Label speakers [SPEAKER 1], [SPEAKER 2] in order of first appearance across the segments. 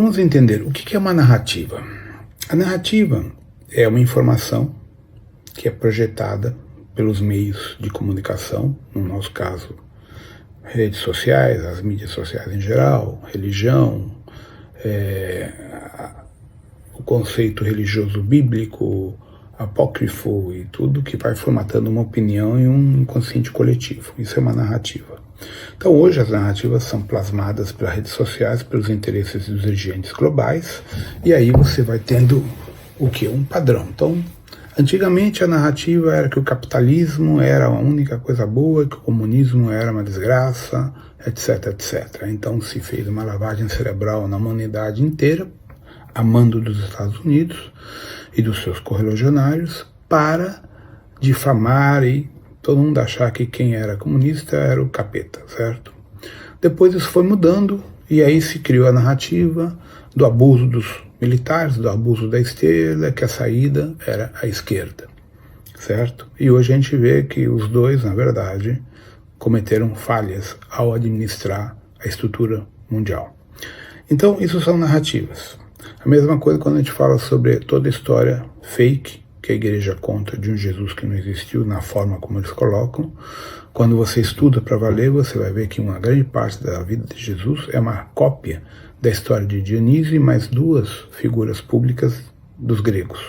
[SPEAKER 1] Vamos entender o que é uma narrativa. A narrativa é uma informação que é projetada pelos meios de comunicação, no nosso caso, redes sociais, as mídias sociais em geral, religião, o conceito religioso bíblico, apócrifo e tudo que vai formatando uma opinião e um inconsciente coletivo. Isso é uma narrativa. Então hoje as narrativas são plasmadas pelas redes sociais, pelos interesses dos dirigentes globais, e aí você vai tendo o que? Um padrão. Então, antigamente a narrativa era que o capitalismo era a única coisa boa, que o comunismo era uma desgraça, etc, etc. Então se fez uma lavagem cerebral na humanidade inteira, a mando dos Estados Unidos e dos seus correligionários, para difamar e todo mundo achar que quem era comunista era o capeta, certo? Depois isso foi mudando, e aí se criou a narrativa do abuso dos militares, do abuso da esquerda, que a saída era a esquerda, certo? E hoje a gente vê que os dois, na verdade, cometeram falhas ao administrar a estrutura mundial. Então, isso são narrativas. A mesma coisa quando a gente fala sobre toda a história fake que a igreja conta de um Jesus que não existiu, na forma como eles colocam. Quando você estuda para valer, você vai ver que uma grande parte da vida de Jesus é uma cópia da história de Dionísio e mais duas figuras públicas dos gregos,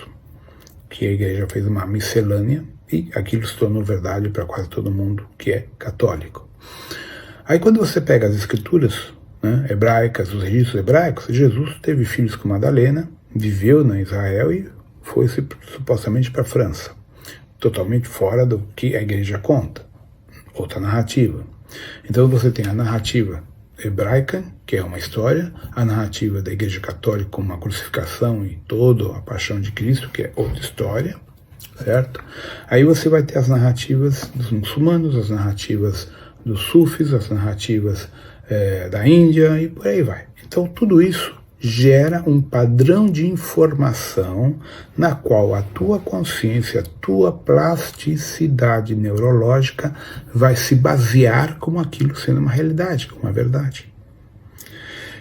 [SPEAKER 1] que a igreja fez uma miscelânea e aquilo se tornou verdade para quase todo mundo que é católico. Aí quando você pega as escrituras, né, hebraicas, os registros hebraicos, Jesus teve filhos com Madalena, viveu na Israel e foi supostamente para a França, totalmente fora do que a igreja conta, outra narrativa. Então você tem a narrativa hebraica, que é uma história, a narrativa da igreja católica como uma crucificação e toda a paixão de Cristo, que é outra história, certo? Aí você vai ter as narrativas dos muçulmanos, as narrativas dos sufis, as narrativas da Índia e por aí vai. Então tudo isso gera um padrão de informação na qual a tua consciência, a tua plasticidade neurológica vai se basear como aquilo sendo uma realidade, como uma verdade.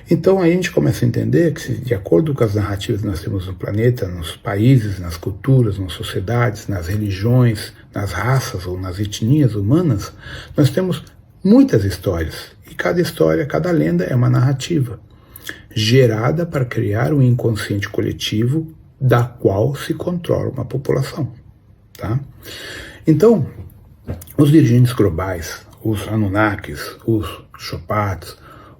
[SPEAKER 1] Então aí a gente começa a entender que, de acordo com as narrativas que nós temos no planeta, nos países, nas culturas, nas sociedades, nas religiões, nas raças ou nas etnias humanas, nós temos muitas histórias. E cada história, cada lenda é uma narrativa gerada para criar um inconsciente coletivo da qual se controla uma população, tá? Então, os dirigentes globais, os Anunnakis, os Chopats,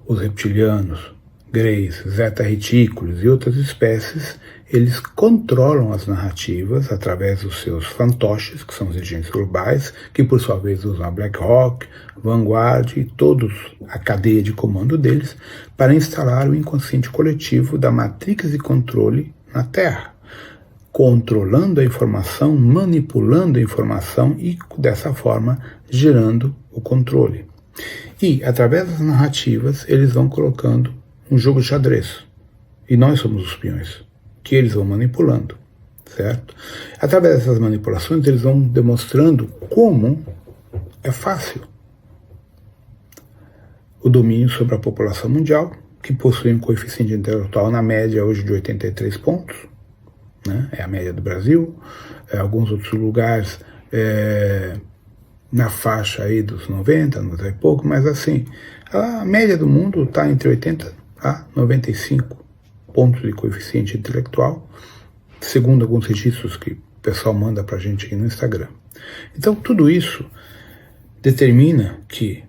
[SPEAKER 1] os reptilianos, Greys, Zeta Retículos e outras espécies, eles controlam as narrativas através dos seus fantoches, que são os dirigentes globais, que por sua vez usam a BlackRock, Vanguard e todos a cadeia de comando deles para instalar o inconsciente coletivo da matrix de controle na Terra, controlando a informação, manipulando a informação e dessa forma gerando o controle. E através das narrativas eles vão colocando um jogo de xadrez e nós somos os peões que eles vão manipulando, certo? Através dessas manipulações eles vão demonstrando como é fácil o domínio sobre a população mundial, que possui um coeficiente intelectual na média hoje de 83 pontos, né? É a média do Brasil, alguns outros lugares na faixa aí dos 90, 90 e pouco, mas assim, a média do mundo está entre 80 a 95 pontos de coeficiente intelectual, segundo alguns registros que o pessoal manda para a gente aqui no Instagram. Então tudo isso determina que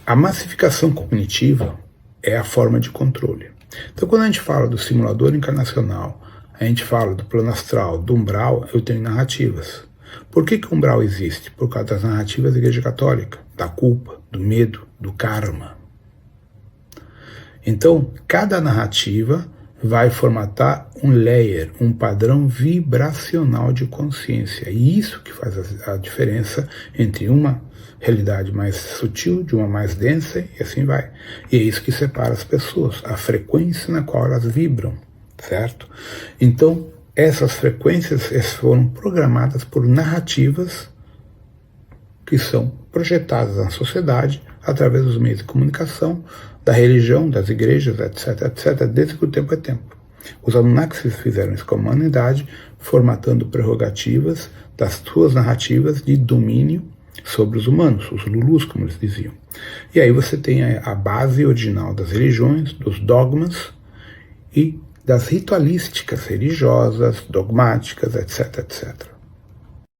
[SPEAKER 1] a massificação cognitiva é a forma de controle. Então quando a gente fala do simulador encarnacional, a gente fala do plano astral, do umbral, eu tenho narrativas. Por que o umbral existe? Por causa das narrativas da Igreja Católica, da culpa, do medo, do karma. Então, cada narrativa vai formatar um layer, um padrão vibracional de consciência. E isso que faz a diferença entre uma realidade mais sutil de uma mais densa e assim vai. E é isso que separa as pessoas, a frequência na qual elas vibram, certo? Então, essas frequências foram programadas por narrativas que são projetadas na sociedade através dos meios de comunicação, da religião, das igrejas, etc., etc., desde que o tempo é tempo. Os Anunnakis fizeram isso com a humanidade, formatando prerrogativas das suas narrativas de domínio sobre os humanos, os Lulus, como eles diziam. E aí você tem a base original das religiões, dos dogmas e das ritualísticas religiosas, dogmáticas, etc., etc.